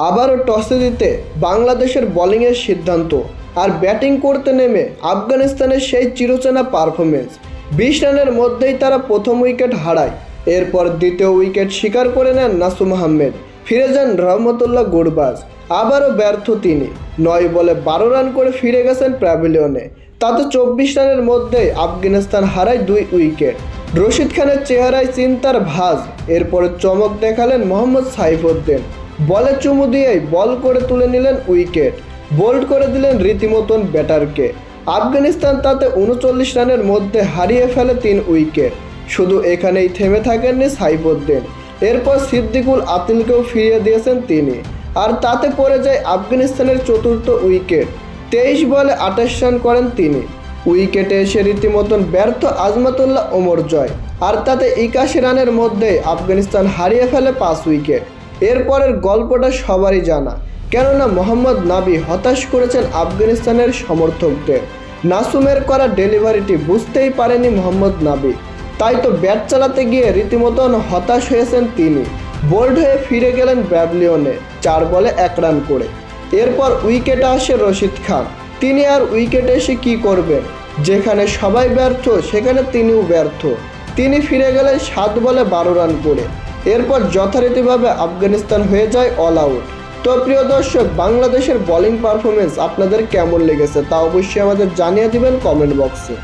আবারও টসে জিতে বাংলাদেশের বোলিংয়ের সিদ্ধান্ত আর ব্যাটিং করতে নেমে আফগানিস্তানের সেই চিরচেনা পারফরমেন্স। 20 রানের মধ্যেই তারা প্রথম উইকেট হারায়। এরপর দ্বিতীয় উইকেট শিকার করে নেন নাসুম আহমেদ। ফিরে যান রহমতুল্লাহ গুরবাজ। আবারও ব্যর্থ তিনি। 9 বলে 12 রান করে ফিরে গেছেন প্যাভিলিয়নে। তাতে 24 রানের মধ্যেই আফগানিস্তান হারায় 2 উইকেট। রশিদ খানের চেহারায় চিন্তার ভাঁজ। এরপরে চমক দেখালেন মোহাম্মদ সাইফুদ্দিন। বলে চুমু দিয়েই বল করে তুলে নিলেন উইকেট। বোল্ড করে দিলেন রীতিমতন ব্যাটারকে। আফগানিস্তান তাতে 39 রানের মধ্যে হারিয়ে ফেলে 3 উইকেট। শুধু এখানেই থেমে থাকেননি সাইফুদ্দিন। এরপর সিদ্দিকুল আতিলকেও ফিরিয়ে দিয়েছেন তিনি। আর তাতে পড়ে যায় আফগানিস্তানের চতুর্থ উইকেট। 23 বলে 28 রান করেন তিনি। উইকেটে এসে রীতিমতন ব্যর্থ আজমাতুল্লাহ ওমর জয়। আর তাতে 81 রানের মধ্যে আফগানিস্তান হারিয়ে ফেলে 5 উইকেট। এরপরের গল্পটা সবারই জানা, কেননা মোহাম্মদ নাবি হতাশ করেছেন আফগানিস্তানের সমর্থকদের। নাসুমের করা ডেলিভারিটি বুঝতেই পারেনি মোহাম্মদ নাবি, তাই তো ব্যাট চালাতে গিয়ে রীতিমতন হতাশ হয়েছেন তিনি। বোল্ড হয়ে ফিরে গেলেন প্যাভিলিয়নে 4 বলে 1 রান করে। এরপর উইকেটে আসে রশিদ খান। তিনি আর উইকেটে এসে কী করবেন? যেখানে সবাই ব্যর্থ সেখানে তিনিও ব্যর্থ। তিনি ফিরে গেলেন 7 বলে 12 রান করে। এরপর যথারীতিভাবে আফগানিস্তান হয়ে যায় অল আউট। তো প্রিয় দর্শক, বাংলাদেশের বোলিং পারফরমেন্স আপনাদের কেমন লেগেছে তা অবশ্যই আমাদের জানিয়ে দিবেন কমেন্ট বক্সে।